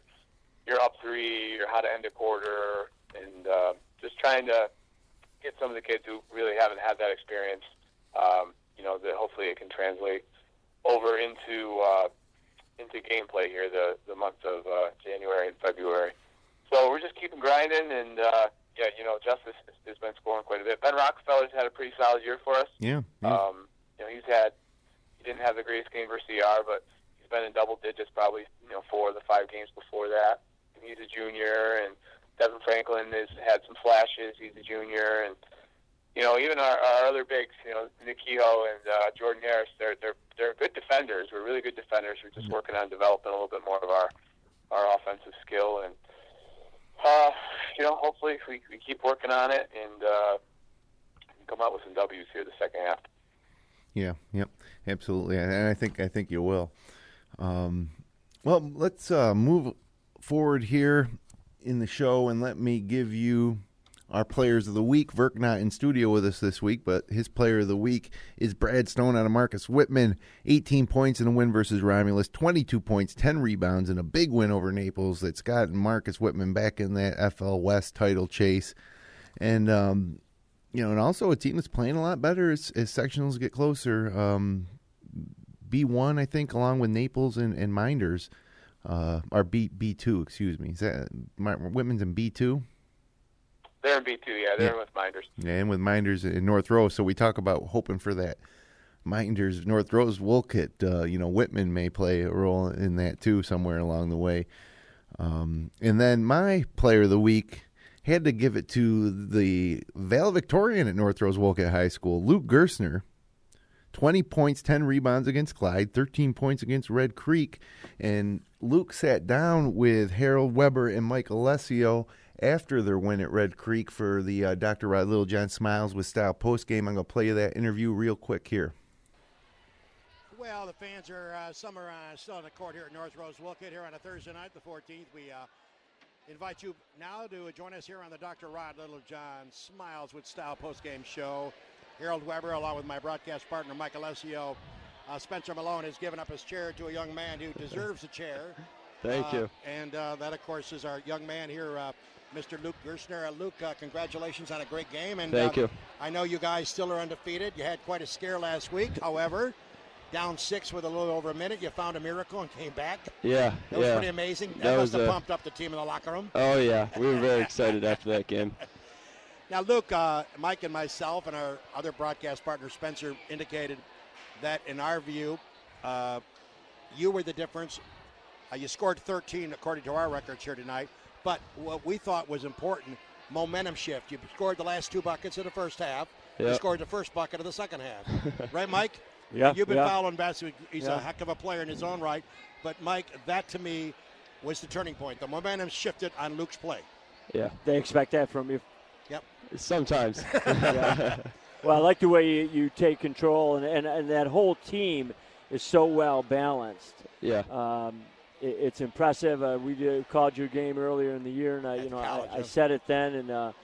up 3, or how to end a quarter, and just trying to get some of the kids who really haven't had that experience, that hopefully it can translate over into gameplay here the months of January and February. grinding, and Justice has been scoring quite a bit. Ben Rockefeller's had a pretty solid year for us. Yeah. He didn't have the greatest game versus ER, but he's been in double digits probably 4 of the 5 games before that. And he's a junior, and Devin Franklin has had some flashes. He's a junior, and even our other bigs, Nick Kehoe and Jordan Harris, they're good defenders. We're really good defenders. We're just working on developing a little bit more of our offensive skill, and hopefully we keep working on it and come out with some W's here the second half. Yeah, yep, absolutely, and I think you will. Well, let's move forward here in the show, and let me give you our players of the week. Verk not in studio with us this week, but his player of the week is Brad Stone out of Marcus Whitman. 18 points in a win versus Romulus, 22 points, 10 rebounds, and a big win over Naples that's gotten Marcus Whitman back in that FL West title chase. And, and also a team that's playing a lot better as sectionals get closer. B1, I think, along with Naples and Minders, or B2, excuse me. Is that Whitman's in B2? They're in B2, yeah. They're in with Minders. Yeah, and with Minders in North Row. So we talk about hoping for that Minders North Rose Wolcott. Whitman may play a role in that too somewhere along the way. And then my player of the week had to give it to the valedictorian at North Rose Wolcott High School, Luke Gersner. 20 points, 10 rebounds against Clyde, 13 points against Red Creek. And Luke sat down with Harold Weber and Mike Alessio after their win at Red Creek for the Dr. Rod Littlejohn Smiles with Style postgame. I'm going to play you that interview real quick here. Well, the fans are some are still on the court here at North Rose Wolcott here on a Thursday night, the 14th. We invite you now to join us here on the Dr. Rod Littlejohn Smiles with Style postgame show. Harold Weber, along with my broadcast partner, Mike Alessio. Spencer Malone has given up his chair to a young man who deserves a chair. Thank you. And that, of course, is our young man here, Mr. Luke Gersner. Luke, congratulations on a great game. And Thank you. I know you guys still are undefeated. You had quite a scare last week. However, down 6 with a little over a minute, you found a miracle and came back. Yeah, That was pretty amazing. That must have pumped up the team in the locker room. Oh, yeah. We were very excited after that game. Now, Luke, Mike and myself and our other broadcast partner, Spencer, indicated that, in our view, you were the difference. You scored 13, according to our records here tonight. But what we thought was important, momentum shift. You scored the last 2 buckets in the first half. Yep. You scored the first bucket of the second half. Right, Mike? Yeah. You've been following Bass. He's a heck of a player in his own right. But, Mike, that to me was the turning point. The momentum shifted on Luke's play. Yeah, they expect that from you. Yep. Sometimes. Well, I like the way you take control, and that whole team is so well balanced. Yeah. It's impressive. We called your game earlier in the year, and I said it then, and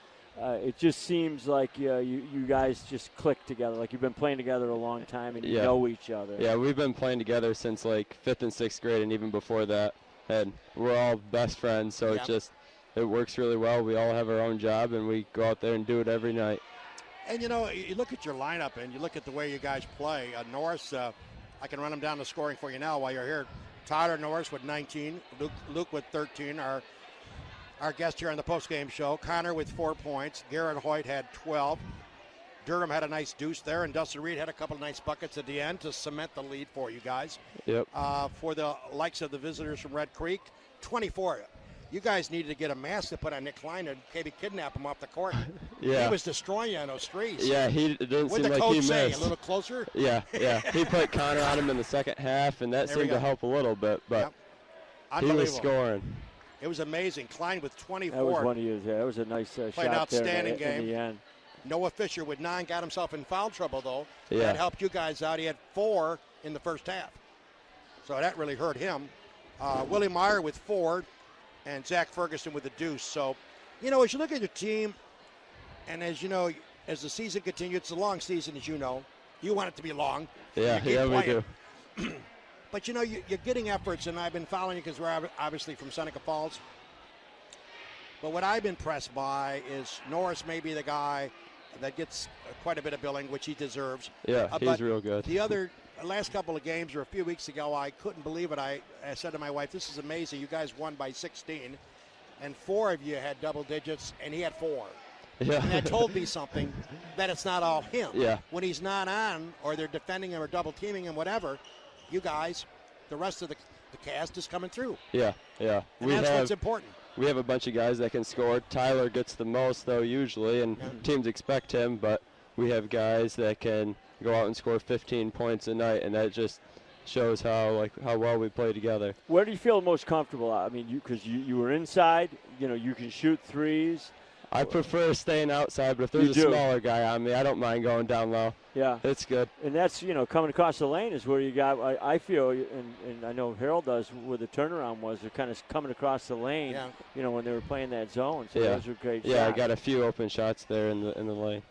it just seems like you guys just click together. Like you've been playing together a long time, and you know each other. Yeah, we've been playing together since like 5th and 6th grade, and even before that. And we're all best friends, so it works really well. We all have our own job, and we go out there and do it every night. And, you look at your lineup, and you look at the way you guys play. Norris, I can run them down the scoring for you now while you're here. Tyler Norris with 19, Luke with 13, our guest here on the postgame show. Connor with 4 points. Garrett Hoyt had 12. Durham had a nice deuce there, and Dustin Reed had a couple of nice buckets at the end to cement the lead for you guys. Yep. For the likes of the visitors from Red Creek, 24. You guys needed to get a mask to put on Nick Klein and maybe kidnap him off the court. Yeah. He was destroying you on those streets. Yeah, it didn't seem like he missed. What did the coach say? A little closer? Yeah. He put Connor on him in the second half, and that seemed to help a little bit. But he was scoring. It was amazing. Klein with 24. That was one of yours. Yeah, that was a nice shot Played an outstanding game. In the end. Noah Fisher with 9 got himself in foul trouble, though. Yeah. That helped you guys out. He had 4 in the first half. So that really hurt him. Willie Meyer with 4. And Zach Ferguson with a deuce. So, as you look at your team, and as you know, as the season continues, it's a long season, as you know. You want it to be long. Yeah, we do. But, you're getting efforts, and I've been following you because we're obviously from Seneca Falls. But what I've been impressed by is Norris may be the guy that gets quite a bit of billing, which he deserves. Yeah, he's real good. The last couple of games, or a few weeks ago, I couldn't believe it. I said to my wife, this is amazing. You guys won by 16. and 4 of you had double digits, and he had 4. Yeah. And that told me something, that it's not all him. Yeah. When he's not on, or they're defending him or double teaming him, whatever, you guys, the rest of the cast is coming through. Yeah. And that's what's important. We have a bunch of guys that can score. Tyler gets the most, though, usually, and teams expect him, but we have guys that can go out and score 15 points a night, and that just shows how well we play together. Where do you feel most comfortable at? I mean, because you were inside, you can shoot threes. I prefer staying outside, but if there's a smaller guy on me, I don't mind going down low. Yeah. It's good. And that's, coming across the lane is where you got, I feel, and I know Harold does, where the turnaround was. They're kind of coming across the lane, when they were playing that zone. So those were great shots. Yeah, I got a few open shots there in the lane.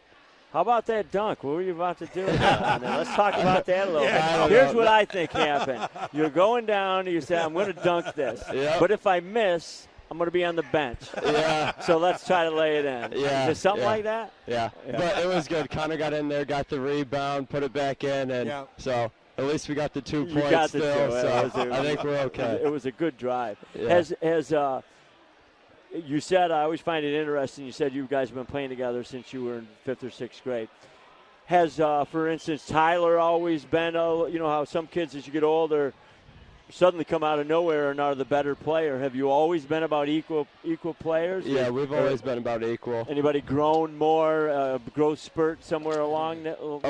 How about that dunk? What were you about to do? Let's talk about that a little bit. Here's what I think happened. You're going down, and you say, I'm going to dunk this. Yep. But if I miss, I'm going to be on the bench. Yeah. So let's try to lay it in. Yeah. Is it something like that? Yeah. But it was good. Connor got in there, got the rebound, put it back in, and so at least we got the 2 points got still. So I think we're okay. It was a good drive. Yeah. You said, I always find it interesting, you said you guys have been playing together since you were in 5th or 6th grade. Has, for instance, Tyler always been, how some kids as you get older suddenly come out of nowhere and are the better player? Have you always been about equal players? Yeah, we've always been about equal. Anybody grown more, growth spurt somewhere along that line?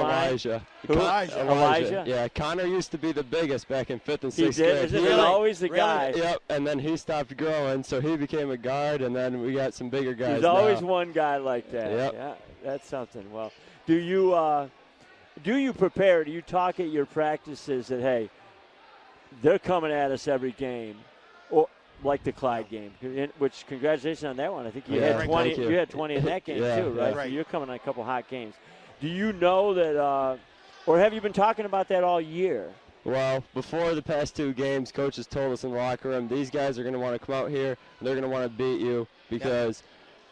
Elijah. Yeah, Connor used to be the biggest back in 5th and 6th grade. Isn't he always the guy? Yep, and then he stopped growing, so he became a guard, and then we got some bigger guys. There's always one guy like that. Yep. Yeah, that's something. Well, do you prepare? Do you talk at your practices that, hey, they're coming at us every game, or like the Clyde game, which congratulations on that one. I think you had 20. You had 20 in that game too, right? So you're coming on a couple hot games. Do you know that, or have you been talking about that all year? Well, before the past 2 games, coaches told us in the locker room, these guys are going to want to come out here, and they're going to want to beat you because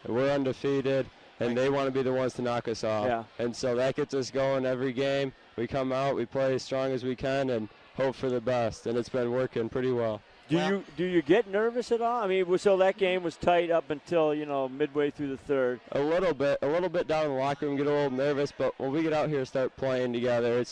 we're undefeated, and they want to be the ones to knock us off. Yeah. And so that gets us going every game. We come out, we play as strong as we can, and hope for the best, and it's been working pretty well. Do you get nervous at all? I mean, so that game was tight up until midway through the 3rd. A little bit down in the locker room, get a little nervous, but when we get out here and start playing together, it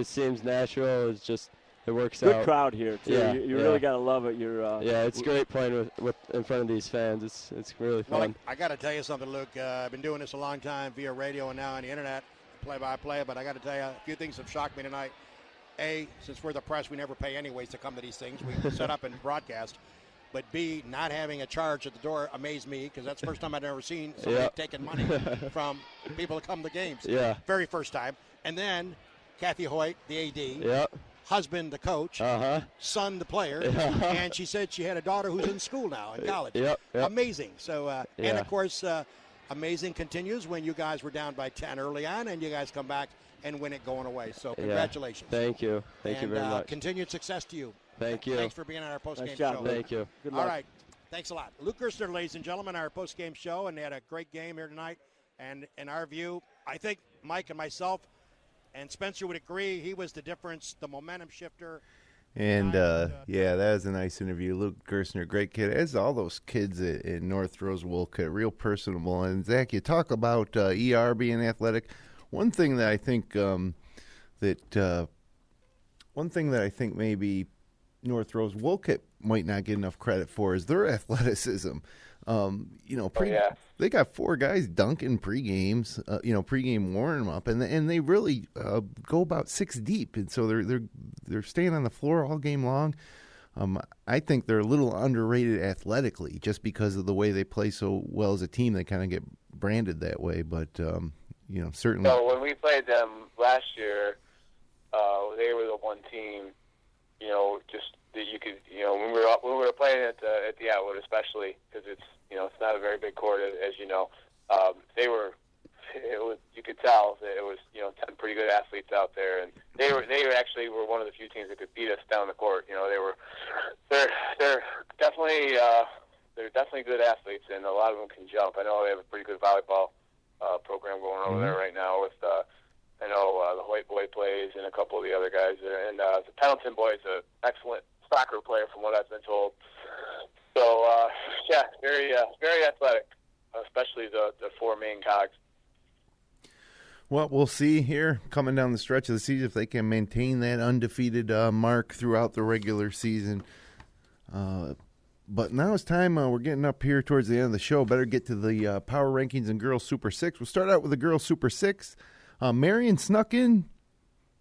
seems natural. It works out. Good crowd here too. Yeah, you really got to love it. It's great playing with in front of these fans. It's really fun. Well, I got to tell you something, Luke. I've been doing this a long time via radio and now on the internet, play-by-play. But I got to tell you, a few things have shocked me tonight. A, since we're the press, we never pay anyways to come to these things. We set up and broadcast. But B, not having a charge at the door amazed me because that's the first time I've ever seen somebody taking money from people to come to games. Yeah. Very first time. And then Kathy Hoyt, the AD. Yeah. Husband, the coach. Son, the player. And she said she had a daughter who's in school now, in college. Yep. Amazing. So, and, of course, amazing continues when you guys were down by 10 early on and you guys come back and win it going away. So congratulations. Thank you. Thank you very much. Continued success to you. Thank you. Thanks for being on our post-game show. Thank you. Good luck. All right. Thanks a lot. Luke Gerstner, ladies and gentlemen, our post-game show, and they had a great game here tonight. And in our view, I think Mike and myself and Spencer would agree he was the difference, the momentum shifter. And, that was a nice interview. Luke Gerstner, great kid, as all those kids in North Rose-Wolcott, real personable. And, Zach, you talk about ER being athletic. One thing that I think maybe North Rose-Wolcott might not get enough credit for is their athleticism. They got 4 guys dunking pre-games, pre-game warm up, and they really go about 6 deep, and so they're staying on the floor all game long. I think they're a little underrated athletically, just because of the way they play so well as a team. They kind of get branded that way, but certainly. So when we played them last year, they were the one team, just that you could, when we were playing at the Atwood, especially because it's not a very big court, as you know. You could tell that it was 10 pretty good athletes out there, and they actually were one of the few teams that could beat us down the court. They're definitely good athletes, and a lot of them can jump. I know they have a pretty good volleyball program going over there right now with the Hoyt boy plays and a couple of the other guys there, and the Pendleton boy is an excellent soccer player from what I've been told. So, very athletic, especially the four main cogs. Well, we'll see here coming down the stretch of the season if they can maintain that undefeated mark throughout the regular season. But now it's time. We're getting up here towards the end of the show. Better get to the power rankings and girls Super 6. We'll start out with the girls Super 6. Marion snuck in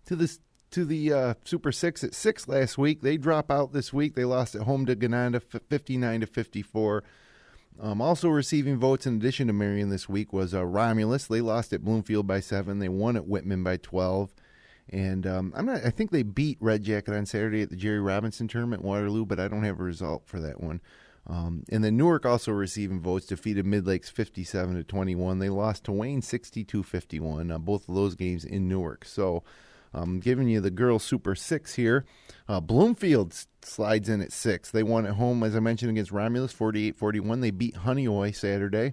to the Super 6 at 6 last week. They drop out this week. They lost at home to Gananda 59-54. Also receiving votes in addition to Marion this week was Romulus. They lost at Bloomfield by 7. They won at Whitman by 12. And I think they beat Red Jacket on Saturday at the Jerry Robinson tournament in Waterloo, but I don't have a result for that one. And then Newark also receiving votes, defeated Mid-Lakes 57-21. They lost to Wayne 62-51. Both of those games in Newark. So I'm giving you the girls Super 6 here. Bloomfield slides in at 6. They won at home, as I mentioned, against Romulus 48-41. They beat Honeoye Saturday.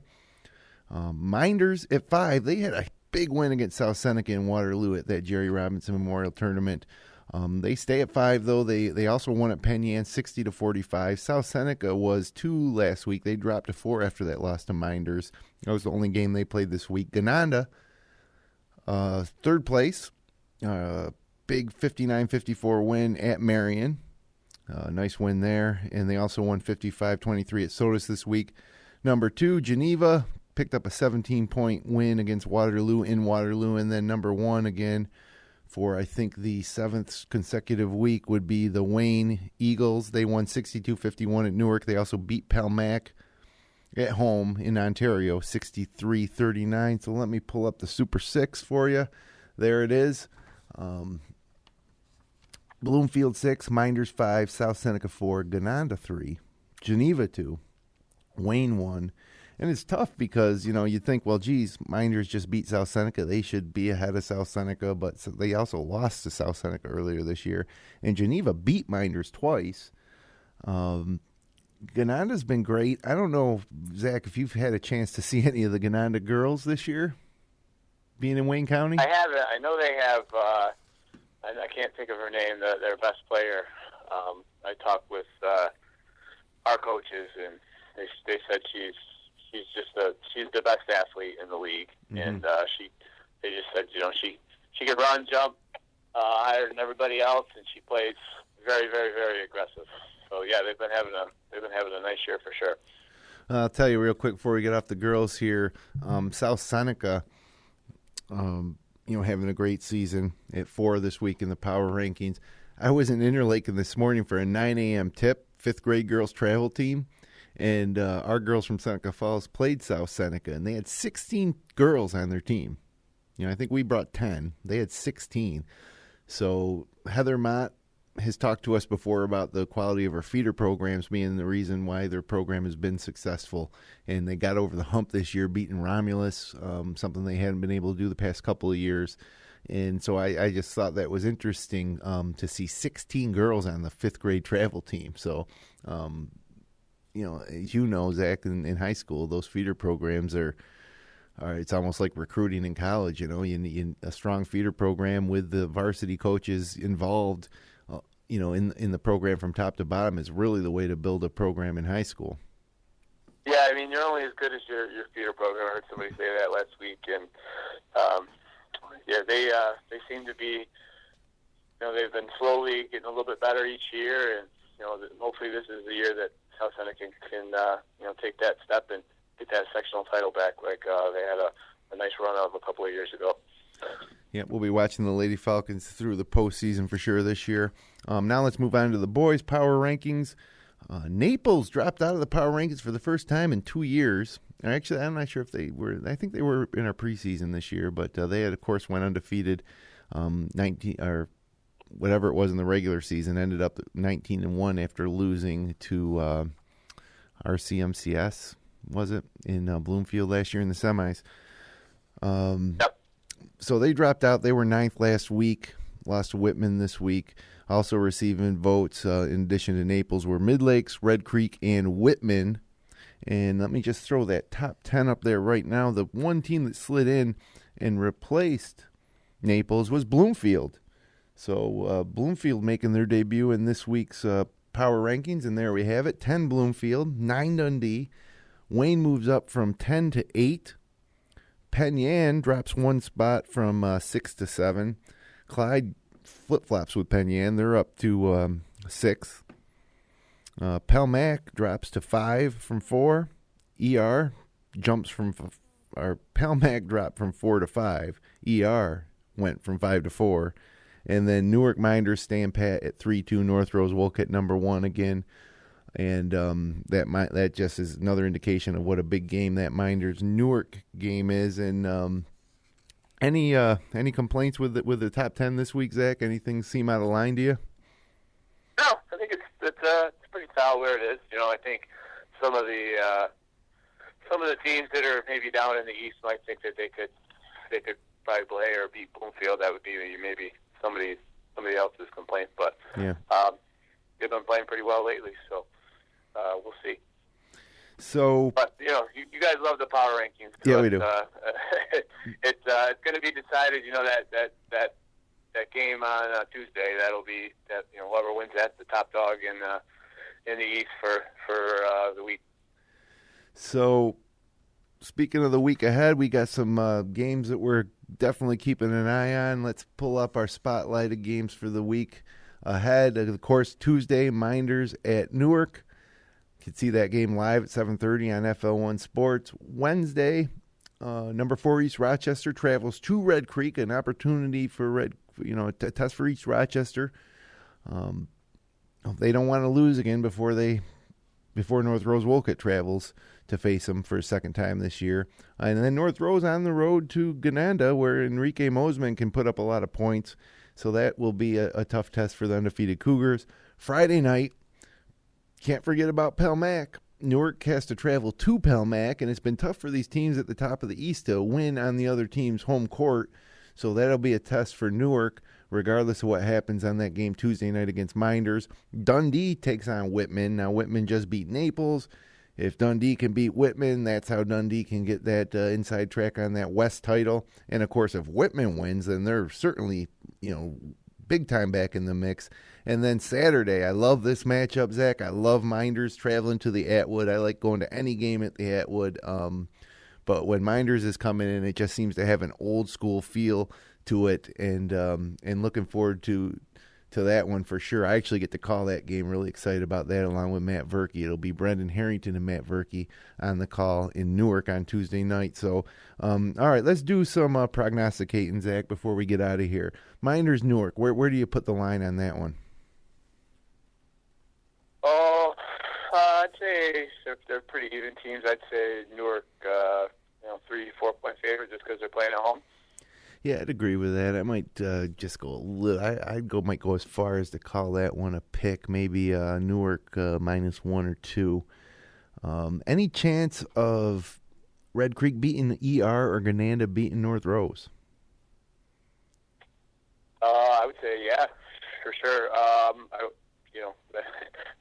Minders at 5. They had a big win against South Seneca in Waterloo at that Jerry Robinson Memorial Tournament. They stay at 5, though. They also won at Penn Yan 60-45. South Seneca was 2 last week. They dropped to 4 after that loss to Minders. That was the only game they played this week. Gananda, 3rd place. Big 59-54 win at Marion. Nice win there. And they also won 55-23 at Sodas this week. Number 2, Geneva picked up a 17-point win against Waterloo in Waterloo. And then number 1 again for, I think, the 7th consecutive week would be the Wayne Eagles. They won 62-51 at Newark. They also beat Palmac at home in Ontario 63-39. So let me pull up the Super 6 for you. There it is. Bloomfield 6, Minders 5, South Seneca 4, Gananda 3, Geneva 2, Wayne 1. And it's tough because, you think, well, geez, Minders just beat South Seneca. They should be ahead of South Seneca, but they also lost to South Seneca earlier this year. And Geneva beat Minders twice. Gananda's been great. I don't know, Zach, if you've had a chance to see any of the Gananda girls this year, being in Wayne County. I haven't. I know they have, I can't think of her name, their best player. I talked with our coaches, and they said she's the best athlete in the league, and they just said she could run, jump higher than everybody else, and she plays very, very, very aggressive. So yeah, they've been having a nice year for sure. I'll tell you real quick before we get off the girls here, South Seneca, having a great season at 4 this week in the power rankings. I was in Interlaken this morning for a 9 a.m. tip, 5th grade girls travel team. And our girls from Seneca Falls played South Seneca, and they had 16 girls on their team. I think we brought 10. They had 16. So Heather Mott has talked to us before about the quality of her feeder programs being the reason why their program has been successful. And they got over the hump this year, beating Romulus, something they hadn't been able to do the past couple of years. And so I just thought that was interesting to see 16 girls on the 5th grade travel team. So, as you know, Zach, in high school, those feeder programs are it's almost like recruiting in college. You need a strong feeder program with the varsity coaches involved, in the program from top to bottom is really the way to build a program in high school. Yeah, I mean, you're only as good as your feeder program. I heard somebody say that last week, and they seem to be, they've been slowly getting a little bit better each year, and hopefully this is the year that South Seneca can take that step and get that sectional title back like they had a nice run of a couple of years ago. Yeah, we'll be watching the Lady Falcons through the postseason for sure this year. Now let's move on to the boys' power rankings. Naples dropped out of the power rankings for the first time in 2 years. Actually, I'm not sure if they were. I think they were in our preseason this year, but they had, of course, went undefeated, 19 or whatever it was in the regular season. Ended up 19-1 after losing to RCMCS. Was it in Bloomfield last year in the semis? Yep. So they dropped out. They were 9th last week. Lost to Whitman this week. Also receiving votes, in addition to Naples, were Mid-Lakes, Red Creek, and Whitman. And let me just throw that top 10 up there right now. The one team that slid in and replaced Naples was Bloomfield. So Bloomfield making their debut in this week's power rankings, and there we have it. 10 Bloomfield, 9 Dundee. Wayne moves up from 10 to 8. Penn Yan drops one spot from 6 to 7. Clyde flip-flops with Penn Yan. They're up to 6. Pelmac drops to 5 from 4. ER jumps from Pelmac dropped from 4 to 5. ER went from 5 to 4. And then Newark Minders staying pat at 3-2. North Rose Wolcott number 1 again. And that just is another indication of what a big game that Minders Newark game is. And any complaints with the top 10 this week, Zach? Anything seem out of line to you? No, I think it's pretty solid where it is. I think some of the teams that are maybe down in the East might think that they could probably play or beat Bloomfield. That would be maybe somebody else's complaint, but yeah. They've been playing pretty well lately, so we'll see. So, but you guys love the power rankings. Yeah, we do. It's going to be decided. That game on Tuesday. That'll be whoever wins that's the top dog in the East for the week. So, speaking of the week ahead, we got some games that we're definitely keeping an eye on. Let's pull up our spotlight of games for the week ahead. Of course, Tuesday, Minders at Newark. You can see that game live at 7:30 on FL1 Sports. Wednesday, number 4 East Rochester travels to Red Creek, an opportunity for a test for East Rochester. They don't want to lose again before North Rose Wolcott travels to face them for a second time this year. And then North Rose on the road to Gananda, where Enrique Mosman can put up a lot of points. So that will be a tough test for the undefeated Cougars. Friday night, can't forget about Pelmac. Newark has to travel to Pelmac, and it's been tough for these teams at the top of the East to win on the other team's home court. So that'll be a test for Newark, regardless of what happens on that game Tuesday night against Minders. Dundee takes on Whitman. Now, Whitman just beat Naples. If Dundee can beat Whitman, that's how Dundee can get that inside track on that West title. And, of course, if Whitman wins, then they're certainly, big time back in the mix. And then Saturday, I love this matchup, Zach. I love Minders traveling to the Atwood. I like going to any game at the Atwood. But when Minders is coming in, it just seems to have an old school feel to it. And looking forward to that one for sure. I actually get to call that game. Really excited about that along with Matt Verkey. It'll be Brendan Harrington and Matt Verkey on the call in Newark on Tuesday night. So, all right, let's do some prognosticating, Zach, before we get out of here. Minders Newark, where do you put the line on that one? Oh, I'd say if they're pretty even teams, I'd say Newark, 3-4 point favorite just because they're playing at home. Yeah, I'd agree with that. I might just go a little. Might go as far as to call that one a pick. Maybe Newark -1 or 2. Any chance of Red Creek beating ER or Gananda beating North Rose? I would say yeah, for sure.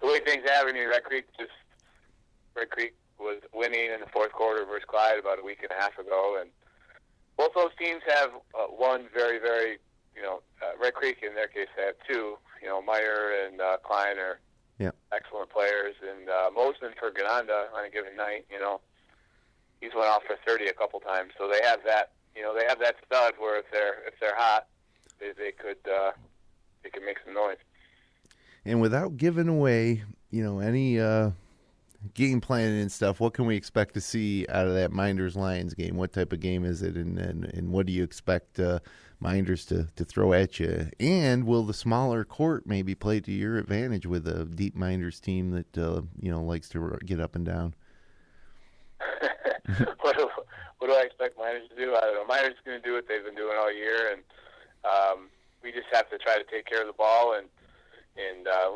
The way things happen in Red Creek was winning in the fourth quarter versus Clyde about a week and a half ago, and both those teams have won very, very, Red Creek in their case have two. Meyer and Klein are excellent players, and Mosman for Gananda on a given night, he's went off for 30 a couple times. So they have that, they have that stud where if they're hot, they could make some noise. And without giving away, any game planning and stuff, what can we expect to see out of that Minders Lyons game? What type of game is it, and what do you expect Minders to throw at you? And will the smaller court maybe play to your advantage with a deep Minders team that likes to get up and down? What do I expect Minders to do? I don't know. Minders is going to do what they've been doing all year, and we just have to try to take care of the ball and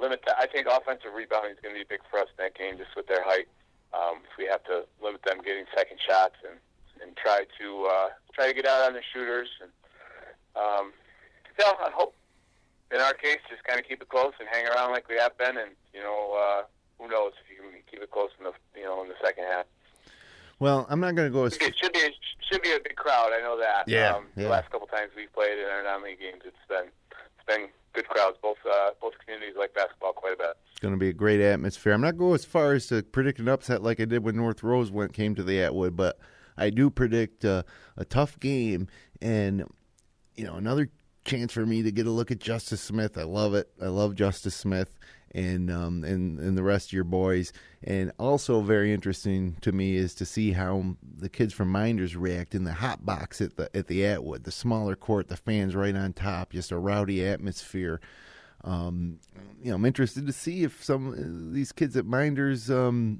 limit that. I think offensive rebounding is going to be big for us in that game, just with their height. If we have to limit them getting second shots and try to get out on the shooters, and I hope in our case just kind of keep it close and hang around like we have been, and who knows if you can keep it close in the second half. Well, I'm not going to go as it should be a big crowd. I know that. Yeah. The last couple times we've played in our non-league games, it's been good crowds. Both communities like basketball quite a bit. It's going to be a great atmosphere. I'm not going as far as to predict an upset like I did when North Rose came to the Atwood, but I do predict a tough game and another chance for me to get a look at Justice Smith. I love it. I love Justice Smith and the rest of your boys. And also very interesting to me is to see how the kids from Minders react in the hot box at the Atwood, the smaller court, the fans right on top, just a rowdy atmosphere. I'm interested to see if some of these kids at Minders, can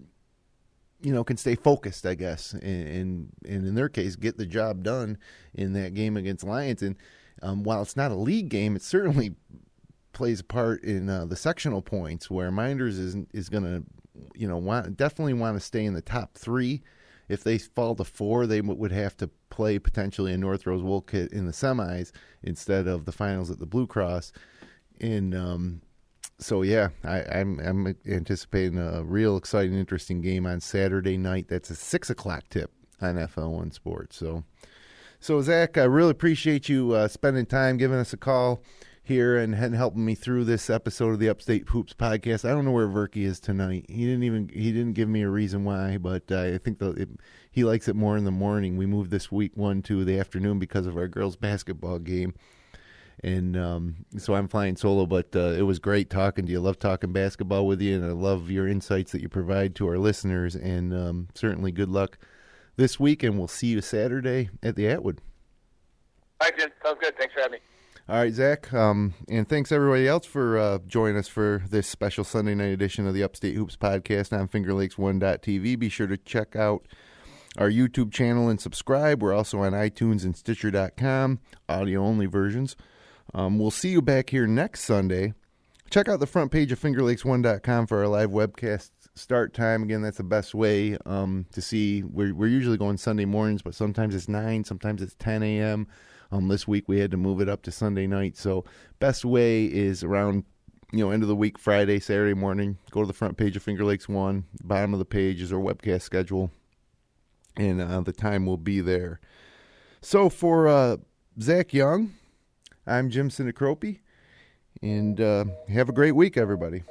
stay focused, I guess, and in their case, get the job done in that game against Lyons. And while it's not a league game, it certainly plays a part in the sectional points, where Minders is going to, definitely want to stay in the top 3. If they fall to 4, they would have to play potentially a North Rose Wolcott in the semis instead of the finals at the Blue Cross. And so, yeah, I'm anticipating a real exciting, interesting game on Saturday night. That's a 6 o'clock tip on FL1 Sports. So Zach, I really appreciate you spending time giving us a call here and helping me through this episode of the Upstate Hoops podcast. I don't know where Verky is tonight. He didn't give me a reason why, but I think he likes it more in the morning. We moved this week 1 to the afternoon because of our girls' basketball game. And so I'm flying solo, but it was great talking to you. I love talking basketball with you, and I love your insights that you provide to our listeners. And certainly good luck this week, and we'll see you Saturday at the Atwood. All right, Jim. Sounds good. Thanks for having me. All right, Zach, and thanks everybody else for joining us for this special Sunday night edition of the Upstate Hoops podcast on FingerLakes1.tv. Be sure to check out our YouTube channel and subscribe. We're also on iTunes and Stitcher.com, audio-only versions. We'll see you back here next Sunday. Check out the front page of FingerLakes1.com for our live webcast start time. Again, that's the best way to see. We're usually going Sunday mornings, but sometimes it's 9, sometimes it's 10 a.m., this week we had to move it up to Sunday night. So best way is around, end of the week, Friday, Saturday morning. Go to the front page of Finger Lakes 1. Bottom of the page is our webcast schedule, and the time will be there. So for Zac Young, I'm Jim Sinacropi, and have a great week, everybody.